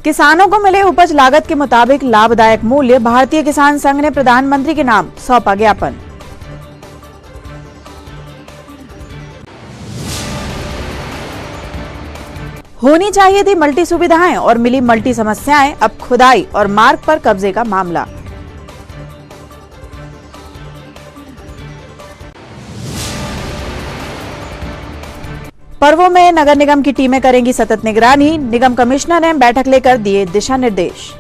किसानों को मिले उपज लागत के मुताबिक लाभदायक मूल्य, भारतीय किसान संघ ने प्रधानमंत्री के नाम सौंपा ज्ञापन। होनी चाहिए थी मल्टी सुविधाएं और मिली मल्टी समस्याएं, अब खुदाई और मार्ग पर कब्जे का मामला। पर्वों में नगर निगम की टीमें करेंगी सतत निगरानी, निगम कमिश्नर ने बैठक लेकर दिए दिशा निर्देश।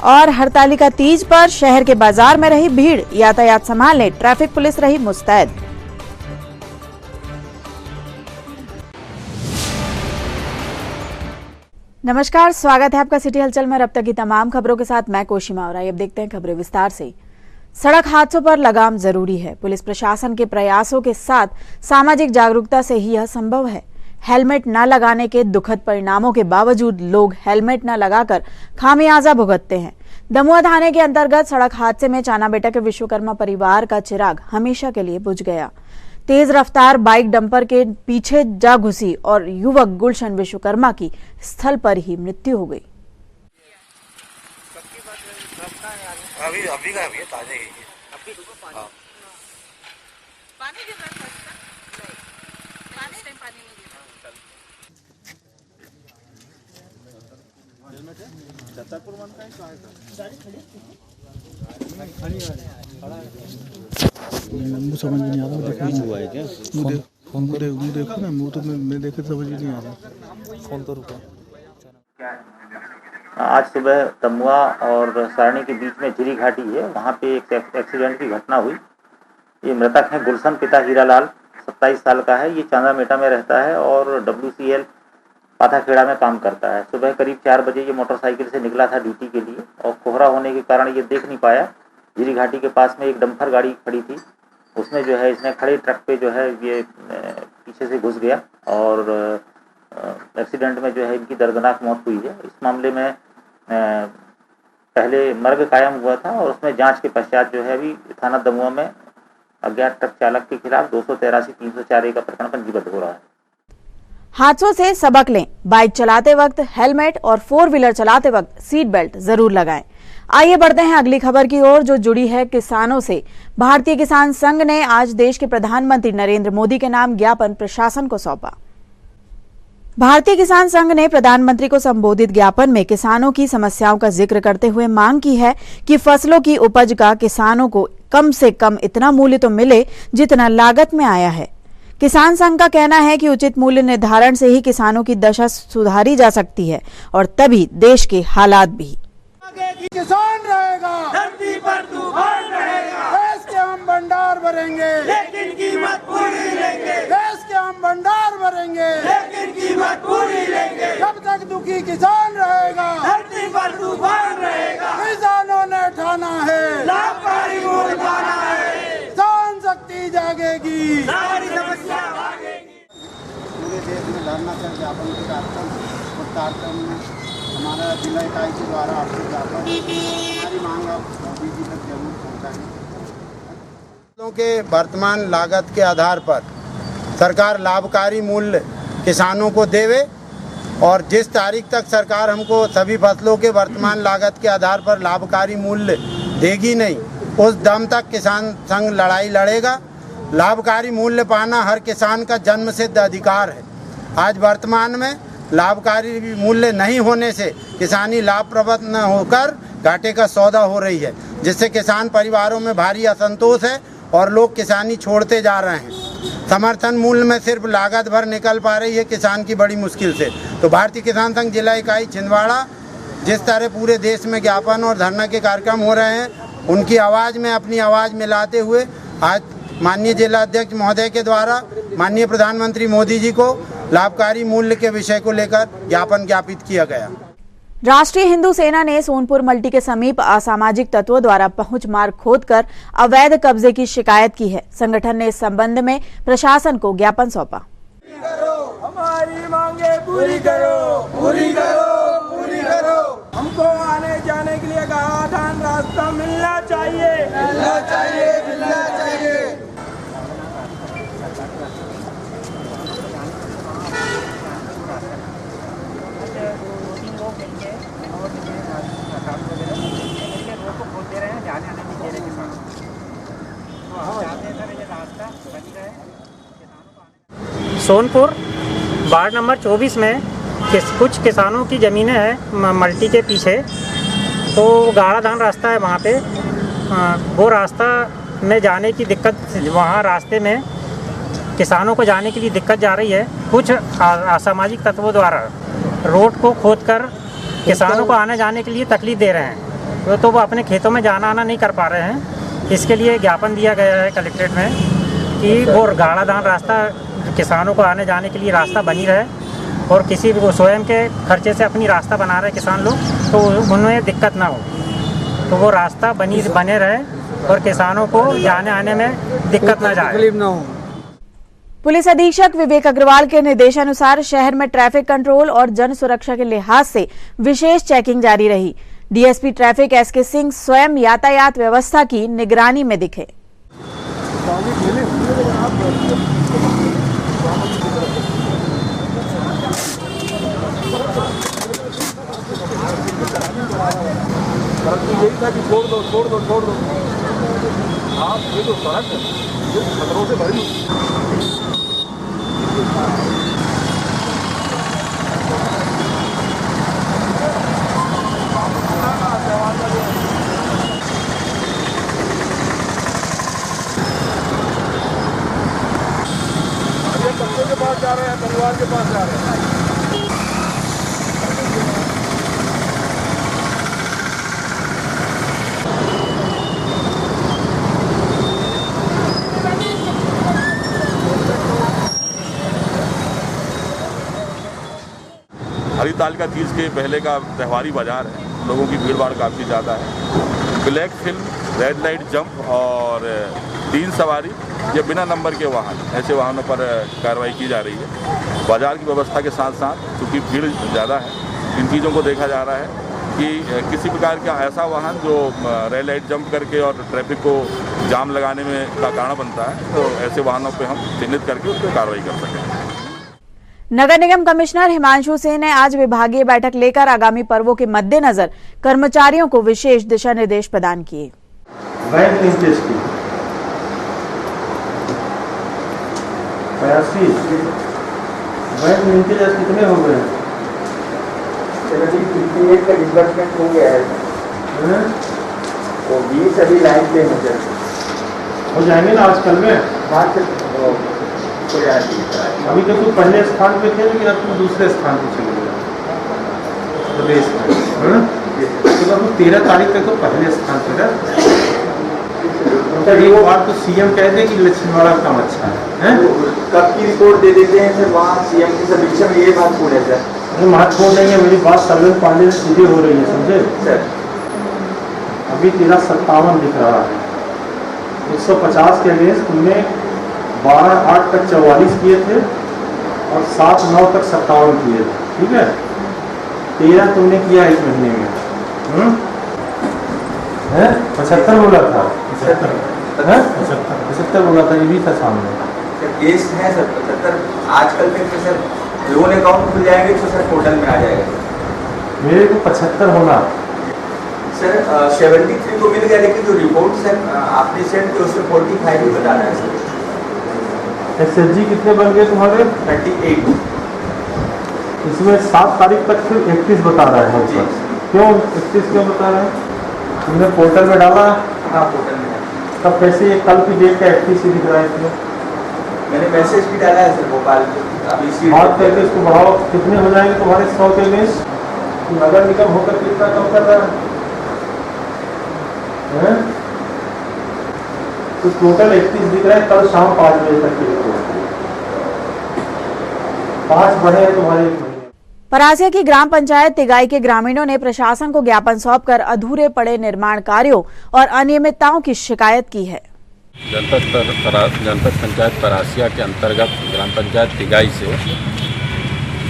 और हरतालिका तीज पर शहर के बाजार में रही भीड़, यातायात संभालने ट्रैफिक पुलिस रही मुस्तैद। नमस्कार, स्वागत है आपका सिटी हलचल में। अब तक की तमाम खबरों के साथ मैं कोशिमा और अब देखते हैं खबरें विस्तार से। सड़क हादसों पर लगाम जरूरी है। पुलिस प्रशासन के प्रयासों के साथ सामाजिक जागरूकता से ही यह संभव है। हेलमेट न लगाने के दुखद परिणामों के बावजूद लोग हेलमेट न लगाकर खामियाजा भुगतते हैं। दमुआ थाने के अंतर्गत सड़क हादसे में चानाबेटा के विश्वकर्मा परिवार का चिराग हमेशा के लिए बुझ गया। तेज रफ्तार बाइक डंपर के पीछे जा घुसी और युवक गुलशन विश्वकर्मा की स्थल पर ही मृत्यु हो गई। अभी ताजे ही मुझे समझ में नहीं आ रहा। हुआ है क्या? फोन को देखो ना, मुँह तो मैं देखे समझ में नहीं आ रहा। फोन तो रुका। आज सुबह दमुआ और सारणी के बीच में झिरी घाटी है, वहाँ पे एक एक्सीडेंट की घटना हुई। ये मृतक है गुलशन, पिता हीरालाल, 27 साल का है। ये चांदामेटा में रहता है और WCL पाथाखेड़ा में काम करता है। सुबह करीब 4 बजे ये मोटरसाइकिल से निकला था ड्यूटी के लिए और कोहरा होने के कारण ये देख नहीं पाया। झिरी घाटी के पास में एक डंपर गाड़ी खड़ी थी, उसमें जो है इसने खड़े ट्रक पे जो है ये पीछे से घुस गया और एक्सीडेंट में जो है इनकी दर्दनाक मौत हुई है। इस मामले में पहले मर्ग कायम हुआ था और उसमें जांच के पश्चात जो है अभी थाना दमुआ में अज्ञात ट्रक चालक के खिलाफ 283-304 का प्रकरण पंजीबद्ध हो रहा है। हादसों से सबक लें। बाइक चलाते वक्त हेलमेट और 4 व्हीलर चलाते वक्त सीट बेल्ट जरूर लगाएं। आइए बढ़ते हैं अगली खबर की ओर, जो जुड़ी है किसानों से। भारतीय किसान संघ ने आज देश के प्रधानमंत्री नरेंद्र मोदी के नाम ज्ञापन प्रशासन को सौंपा। भारतीय किसान संघ ने प्रधानमंत्री को संबोधित ज्ञापन में किसानों की समस्याओं का जिक्र करते हुए मांग की है कि फसलों की उपज का किसानों को कम से कम इतना मूल्य तो मिले जितना लागत में आया है। किसान संघ का कहना है कि उचित मूल्य निर्धारण से ही किसानों की दशा सुधारी जा सकती है और तभी देश के हालात भी। किसान रहेगा, धरती पर तूफान रहेगा। देश के हम भंडार भरेंगे, लेकिन कीमत पूरी लेंगे। देश के हम भंडार भरेंगे, लेकिन कीमत पूरी लेंगे। जब तक दुखी किसान रहेगा, धरती पर तूफान रहेगा। किसानों ने ठाना है, लाभकारी मूल्य पाना है। किसान शक्ति जागेगी, सारी समस्या भागेगी। पूरे देश में धरना चल ज्ञापन के कार्यक्रम में हमारा जिला इकाई के द्वारा आपसे ज्ञापन, हमारी मांग अब मोदी जी तक जरूर पहुँचाएंगे। के वर्तमान लागत के आधार पर सरकार लाभकारी मूल्य किसानों को देवे और जिस तारीख तक सरकार हमको सभी फसलों के वर्तमान लागत के आधार पर लाभकारी मूल्य देगी नहीं, उस दम तक किसान संघ लड़ाई लड़ेगा। लाभकारी मूल्य पाना हर किसान का जन्मसिद्ध अधिकार है। आज वर्तमान में लाभकारी मूल्य नहीं होने से किसानी लाभप्रद न होकर घाटे का सौदा हो रही है, जिससे किसान परिवारों में भारी असंतोष है और लोग किसानी छोड़ते जा रहे हैं। समर्थन मूल्य में सिर्फ लागत भर निकल पा रही है किसान की बड़ी मुश्किल से। तो भारतीय किसान संघ जिला इकाई छिंदवाड़ा जिस तरह पूरे देश में ज्ञापन और धरना के कार्यक्रम हो रहे हैं, उनकी आवाज़ में अपनी आवाज़ मिलाते हुए आज माननीय जिला अध्यक्ष महोदय के द्वारा माननीय प्रधानमंत्री मोदी जी को लाभकारी मूल्य के विषय को लेकर ज्ञापन ज्ञापित किया गया। राष्ट्रीय हिंदू सेना ने सोनपुर मल्टी के समीप असामाजिक तत्वों द्वारा पहुंच मार्ग खोदकर अवैध कब्जे की शिकायत की है। संगठन ने इस संबंध में प्रशासन को ज्ञापन सौंपा। हमारी मांगे पूरी करो, पूरी करो, पूरी करो। हमको आने जाने के लिए आसान रास्ता मिलना चाहिए, मिलना चाहिए, मिलना चाहिए। सोनपुर वार्ड नंबर 24 में कुछ किसानों की ज़मीनें हैं मल्टी के पीछे, तो गाढ़ा धान रास्ता है वहाँ पे। वो रास्ता में जाने की दिक्कत, वहाँ रास्ते में किसानों को जाने के लिए दिक्कत जा रही है। कुछ असामाजिक तत्वों द्वारा रोड को खोदकर किसानों को आने जाने के लिए तकलीफ़ दे रहे हैं, तो वो अपने खेतों में जाना आना नहीं कर पा रहे हैं। इसके लिए ज्ञापन दिया गया है कलेक्ट्रेट में कि वो गाढ़ा धान रास्ता किसानों को आने जाने के लिए रास्ता बनी रहे, और किसी भी स्वयं के खर्चे से अपनी रास्ता बना रहे किसान लोग, तो उन्हें दिक्कत ना हो, तो वो रास्ता बने रहे और किसानों को जाने आने में दिक्कत ना जाए, तकलीफ ना हो। पुलिस अधीक्षक विवेक अग्रवाल के निर्देशानुसार शहर में ट्रैफिक कंट्रोल और जन सुरक्षा के लिहाज से विशेष चेकिंग जारी रही। डीएसपी ट्रैफिक एसके सिंह स्वयं यातायात व्यवस्था की निगरानी में दिखे। यही था कि छोड़ दो आप, ये तो सड़क है, ये खतरों से भरी। बच्चों के पास जा रहे हैं, परिवार के पास जा रहे हैं। हरितालिका तीज के पहले का त्योहारी बाजार है, लोगों की भीड़ भाड़ काफ़ी ज़्यादा है। Black film, red light jump और 3 सवारी या बिना नंबर के वाहन, ऐसे वाहनों पर कार्रवाई की जा रही है। बाजार की व्यवस्था के साथ साथ चूँकि भीड़ ज़्यादा है, इन चीज़ों को देखा जा रहा है कि किसी प्रकार का ऐसा वाहन जो रेड लाइट जंप करके और ट्रैफिक को जाम लगाने में का कारण बनता है, तो ऐसे वाहनों पर हम चिन्हित करके उस पर कार्रवाई कर सकें। नगर निगम कमिश्नर हिमांशु सिंह ने आज विभागीय बैठक लेकर आगामी पर्वों के मद्देनजर कर्मचारियों को विशेष दिशा निर्देश प्रदान किए। बैंक लिंकेज की 85 बैंक लिंकेज आज कितने हो गए? 58 का डिस्बर्समेंट हो गया है, वो 20 अभी लाइन पे हो जाएंगे ना आजकल में। अभी तो तुम पहले स्थान पे थे, लेकिन अब तुम दूसरे स्थान पे चले गए प्रदेश में। तो 13 तारीख तक तो पहले स्थान पे था। एक बार तो सीएम कहते हैं कि लक्ष्मीवाड़ा काम अच्छा है, कब की रिपोर्ट दे देते हैं सर वहाँ सीएम की समीक्षा में? ये महत्वपूर्ण है सर। महत्वपूर्ण नहीं है, मेरी बात सर्वेन पांडे से सीधे हो रही है, समझे सर? अभी 1357 दिख रहा है, 150 के अगेंस्ट तुमने 12/8 तक 44 किए थे और 7/9 तक 57 किए थे, ठीक है। 13 तुमने किया इस महीने में, 75 बोला था, 75 बोला था, ये भी था सामने। केस है सर 75 आजकल में, तो सर लोन अकाउंट खुल जाएंगे तो सर पोर्टल में आ जाएगा। मेरे को 75 होना सर। 73 को मिल गया, लेकिन जो रिपोर्ट सर आपने सेंड किया उसमें 45 भी बता रहा है सर। SSG कितने बन गए तुम्हारे? 38। इसमें 7 तारीख तक फिर 31 बता रहा है। क्यों 31 क्यों बता रहा है? तुमने पोर्टल में डाला? हाँ पोर्टल में। तब कैसे ये कल की डेट का 31 ही दिख रहा है इसमें? मैंने मैसेज भी डाला है सर भोपाल में। अभी बात करके इसको बढ़ाओ, कितने हो जाएंगे तुम्हारे 100 के अगेंस्ट? नगर निगम होकर कितना कम कर रहा है? तो टोटल 31 दिख रहा है कल शाम 5 बजे तक के लिए। 5 बढ़े हैं तुम्हारे। परासिया की ग्राम पंचायत तिगाई के ग्रामीणों ने प्रशासन को ज्ञापन सौंपकर अधूरे पड़े निर्माण कार्यों और अनियमितताओं की शिकायत की है। जनपद पंचायत परासिया के अंतर्गत ग्राम पंचायत तिगाई से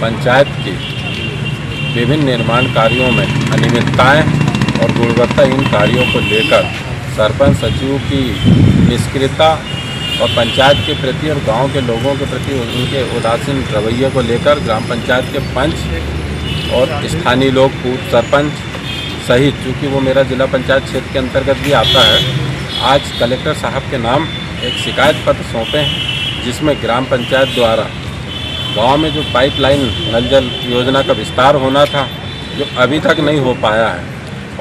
पंचायत के विभिन्न निर्माण कार्यों में अनियमितताएं और गुणवत्ताहीन कार्यों को लेकर सरपंच सचिव की निष्क्रियता और पंचायत के प्रति और गांव के लोगों के प्रति उनके उदासीन रवैये को लेकर ग्राम पंचायत के पंच और स्थानीय लोग, पूर्व सरपंच सहित, चूँकि वो मेरा जिला पंचायत क्षेत्र के अंतर्गत भी आता है, आज कलेक्टर साहब के नाम एक शिकायत पत्र सौंपे हैं, जिसमें ग्राम पंचायत द्वारा गांव में जो पाइपलाइन नल जल योजना का विस्तार होना था, जो अभी तक नहीं हो पाया है,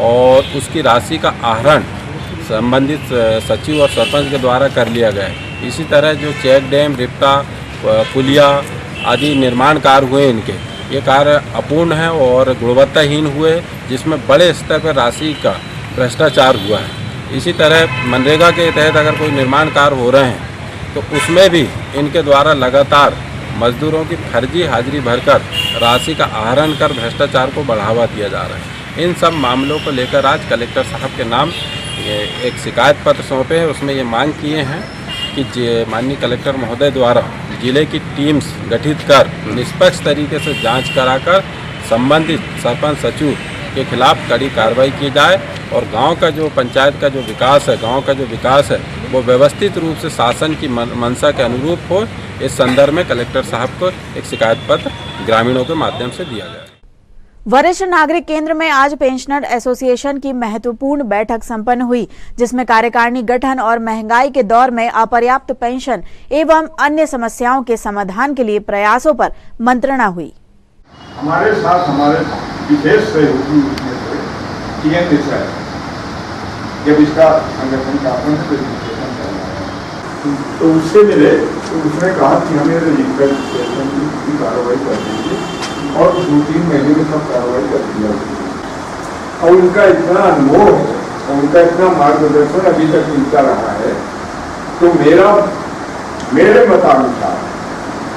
और उसकी राशि का आहरण संबंधित सचिव और सरपंच के द्वारा कर लिया गया है। इसी तरह जो चेक डैम, रिप्टा, पुलिया आदि निर्माण कार्य हुए इनके, ये कार्य अपूर्ण है और गुणवत्ताहीन हुए, जिसमें बड़े स्तर पर राशि का भ्रष्टाचार हुआ है। इसी तरह मनरेगा के तहत अगर कोई निर्माण कार्य हो रहे हैं तो उसमें भी इनके द्वारा लगातार मजदूरों की फर्जी हाजिरी भरकर राशि का आहरण कर भ्रष्टाचार को बढ़ावा दिया जा रहा है। इन सब मामलों को लेकर आज कलेक्टर साहब के नाम एक शिकायत पत्र सौंपे हैं। उसमें ये मांग किए हैं कि माननीय कलेक्टर महोदय द्वारा जिले की टीम्स गठित कर निष्पक्ष तरीके से जांच कराकर संबंधित सरपंच सचिव के खिलाफ कड़ी कार्रवाई की जाए और गांव का जो पंचायत का जो विकास है, गांव का जो विकास है, वो व्यवस्थित रूप से शासन की मंशा के अनुरूप हो। इस संदर्भ में कलेक्टर साहब को एक शिकायत पत्र ग्रामीणों के माध्यम से दिया गया। वरिष्ठ नागरिक केंद्र में आज पेंशनर एसोसिएशन की महत्वपूर्ण बैठक संपन्न हुई, जिसमें कार्यकारिणी गठन और महंगाई के दौर में अपर्याप्त पेंशन एवं अन्य समस्याओं के समाधान के लिए प्रयासों पर मंत्रणा हुई। हमारे साथ हमारे विशेष सहयोगी जब इसका संगठन का अपन रजिस्ट्रेशन करना है तो उससे मिले, तो उसने कहा कि हमें रजिस्ट्रेशन की कार्रवाई कर देंगे और 2-3 महीने में सब कार्रवाई कर दिया। और उनका इतना अनुभव है और उनका इतना मार्गदर्शन अभी तक मिलता रहा है, तो मेरे मतानुसार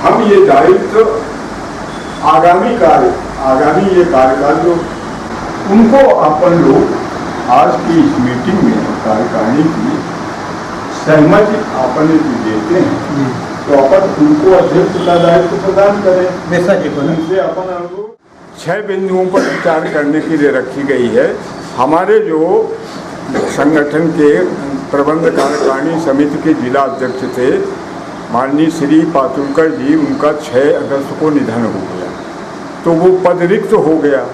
हम ये दायित्व आगामी ये कार्यकाल जो उनको अपन लोग आज की इस मीटिंग में कार्यकारिणी की सहमति अपन देते हैं, तो अपन उनको अध्यक्ष का दायित्व प्रदान करें। उनसे अपन 6 बिंदुओं पर विचार करने के लिए रखी गई है। हमारे जो संगठन के प्रबंध कार्यकारिणी समिति के जिला अध्यक्ष थे माननीय श्री पातुलकर जी, उनका 6 अगस्त को निधन हो गया, तो वो पद रिक्त हो गया।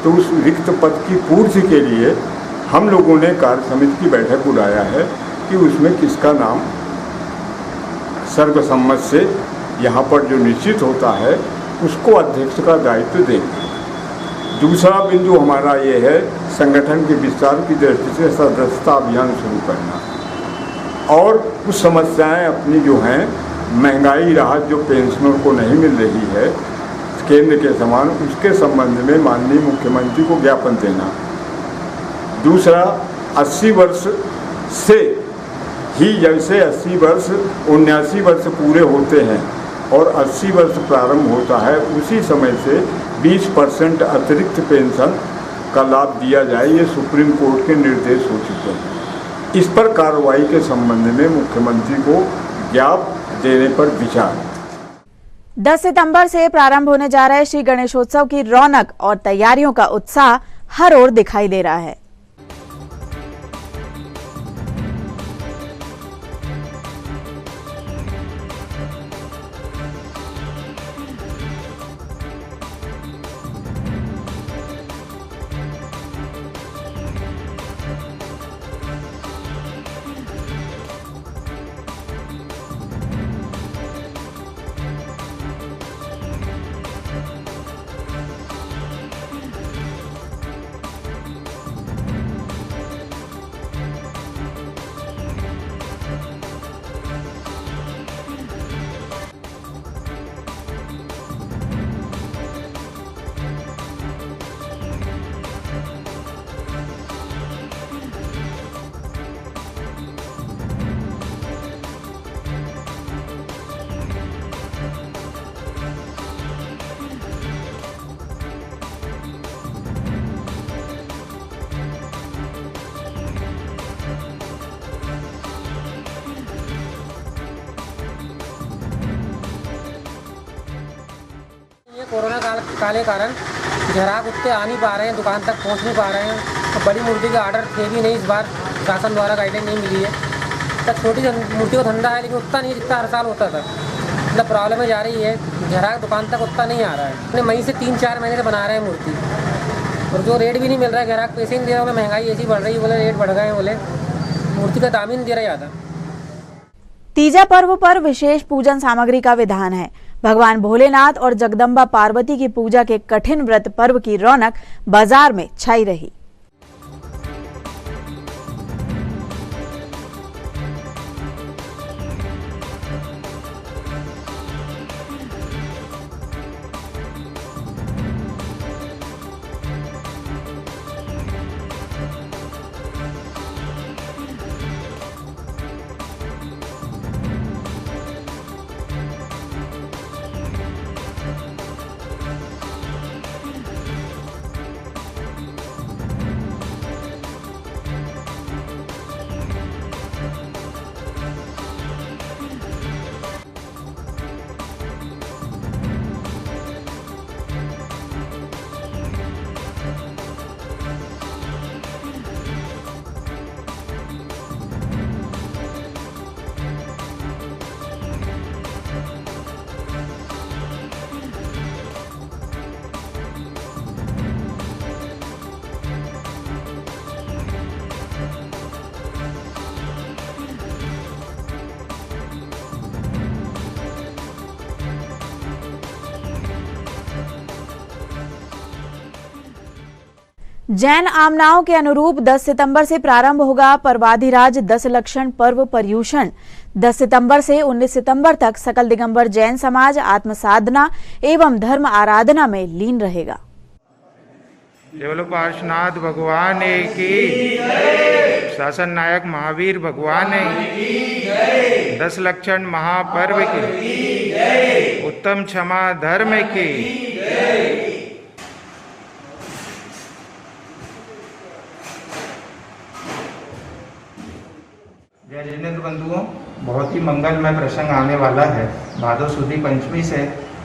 तो उस रिक्त पद की पूर्ति के लिए हम लोगों ने कार्य समिति की बैठक बुलाया है कि उसमें किसका नाम सर्वसम्मत से यहाँ पर जो निश्चित होता है उसको अध्यक्ष का दायित्व देंगे। दूसरा बिंदु हमारा ये है संगठन के विस्तार की दृष्टि से सदस्यता अभियान शुरू करना और कुछ समस्याएं अपनी जो हैं, महंगाई राहत जो पेंशनर को नहीं मिल रही है केंद्र के समान, उसके संबंध में माननीय मुख्यमंत्री को ज्ञापन देना। दूसरा 80 वर्ष से ही, जैसे 80 वर्ष 79 वर्ष पूरे होते हैं और 80 वर्ष प्रारंभ होता है, उसी समय से 20% अतिरिक्त पेंशन का लाभ दिया जाए। ये सुप्रीम कोर्ट के निर्देश हो चुके हैं। इस पर कार्रवाई के संबंध में मुख्यमंत्री को ज्ञापन देने पर विचार। 10 सितंबर से प्रारंभ होने जा रहे श्री गणेशोत्सव की रौनक और तैयारियों का उत्साह हर ओर दिखाई दे रहा है। कोरोना काल के कारण ग्राहक उतने आ नहीं पा रहे हैं, दुकान तक पहुंच नहीं पा रहे हैं। तो बड़ी मूर्ति के ऑर्डर थे भी नहीं, इस बार शासन द्वारा गाइडलाइन नहीं मिली है। तब छोटी मूर्ति को धंधा है लेकिन उतना नहीं जितना हर साल होता था। मतलब प्रॉब्लम में जा रही है, ग्राहक दुकान तक उतना नहीं आ रहा है। अपने मई से 3-4 महीने से बना रहे हैं मूर्ति और जो रेट भी नहीं मिल रहा है, ग्राहक पैसे नहीं दे रहा है। महंगाई ऐसी बढ़ रही है, बोले रेट बढ़ गए हैं, बोले मूर्ति का दाम ही नहीं दे रहा ज़्यादा। तीजा पर्व पर विशेष पूजन सामग्री का विधान है। भगवान भोलेनाथ और जगदम्बा पार्वती की पूजा के कठिन व्रत पर्व की रौनक बाजार में छाई रही। जैन आमनाओं के अनुरूप 10 सितंबर से प्रारंभ होगा पर्वाधिराज 10 लक्षण पर्व पर्यूषण। 10 सितंबर से 19 सितंबर तक सकल दिगंबर जैन समाज आत्म साधना एवं धर्म आराधना में लीन रहेगा। केवल पार्श्वनाथ भगवान की, शासन नायक महावीर भगवान की, 10 लक्षण महापर्व की, उत्तम क्षमा धर्म की। जय जिनेन्द्र बंधुओं, बहुत ही मंगलमय प्रसंग आने वाला है। भादो सुदी पंचमी से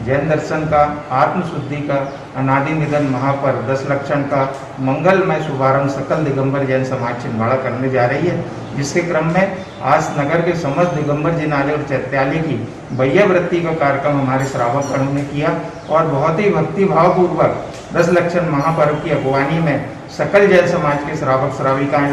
जैन दर्शन का, आत्म शुद्धि का अनादि निधन महापर्व 10 लक्षण का मंगलमय शुभारंभ सकल दिगंबर जैन समाज छिंदवाड़ा करने जा रही है, जिसके क्रम में आज नगर के समस्त दिगंबर जिनालय और चैत्यालय की बैयावृत्ति का कार्यक्रम हमारे श्रावक गणों ने किया और बहुत ही भक्ति भाव पूर्वक 10 लक्षण महापर्व की अगुवानी में सकल जैन समाज के श्रावक श्राविकाएं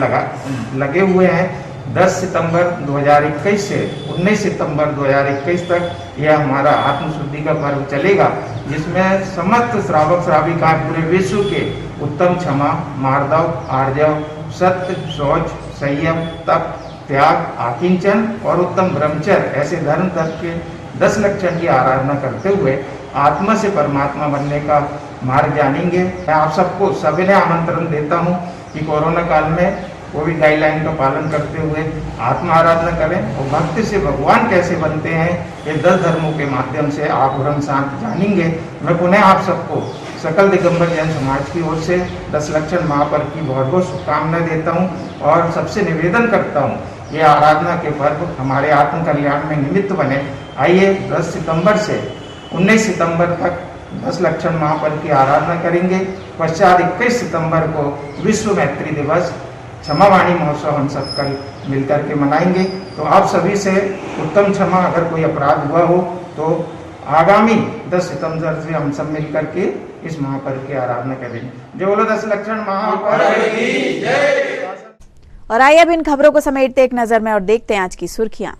लगे हुए हैं। 10 सितंबर 2021 से 19 सितंबर 2021 तक यह हमारा आत्मशुद्धि का पर्व चलेगा, जिसमें समस्त श्रावक श्राविकाएं पूरे विश्व के उत्तम क्षमा, मार्दव, आर्जव, सत्य, शौच, संयम, तप, त्याग, आकिंचन और उत्तम ब्रह्मचर्य ऐसे धर्म तत्व के 10 लक्षण की आराधना करते हुए आत्मा से परमात्मा बनने का मार्ग जानेंगे। मैं आप सबको सविनय आमंत्रण देता हूँ कि कोरोना काल में कोविड गाइडलाइन का पालन करते हुए आत्मा आराधना करें और भक्ति से भगवान कैसे बनते हैं ये 10 धर्मों के माध्यम से आप ब्रह्म शांत जानेंगे। मैं पुनः आप सबको सकल दिगंबर जैन समाज की ओर से 10 लक्षण महापर्व की बहुत बहुत शुभकामनाएं देता हूं और सबसे निवेदन करता हूं ये आराधना के पर्व हमारे आत्म कल्याण में निमित्त बने। आइए 10 सितंबर से 19 सितंबर तक 10 लक्षण महापर्व की आराधना करेंगे। पश्चात 21 सितंबर को विश्व मैत्री दिवस क्षमावाणी महोत्सव हम सब कल मिलकर के मनाएंगे। तो आप सभी से उत्तम क्षमा, अगर कोई अपराध हुआ हो तो आगामी 10 सितंबर से हम सब मिलकर के इस महापर्व की आराधना करेंगे। जय बोलो 10 लक्षण महापर्व की जय। और आइए अब इन खबरों को समेटते एक नजर में और देखते हैं आज की सुर्खियां।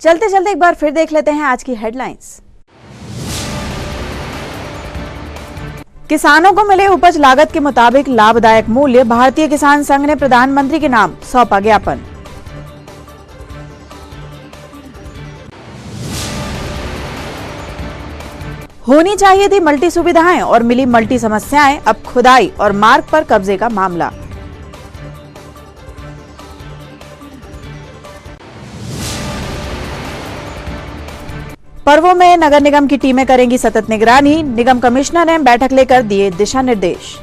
चलते चलते एक बार फिर देख लेते हैं आज की हेडलाइंस। किसानों को मिले उपज लागत के मुताबिक लाभदायक मूल्य, भारतीय किसान संघ ने प्रधानमंत्री के नाम सौंपा ज्ञापन। होनी चाहिए थी मल्टी सुविधाएं और मिली मल्टी समस्याएं, अब खुदाई और मार्ग पर कब्जे का मामला। पर्वों में नगर निगम की टीमें करेंगी सतत निगरानी, निगम कमिश्नर ने बैठक लेकर दिए दिशा निर्देश।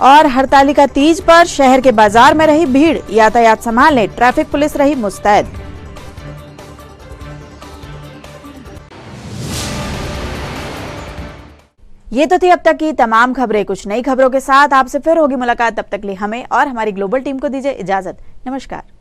और हरतालिका तीज पर शहर के बाजार में रही भीड़, यातायात संभालने ट्रैफिक पुलिस रही मुस्तैद। ये तो थी अब तक की तमाम खबरें। कुछ नई खबरों के साथ आपसे फिर होगी मुलाकात। तब तक लिए हमें और हमारी ग्लोबल टीम को दीजिए इजाजत। नमस्कार।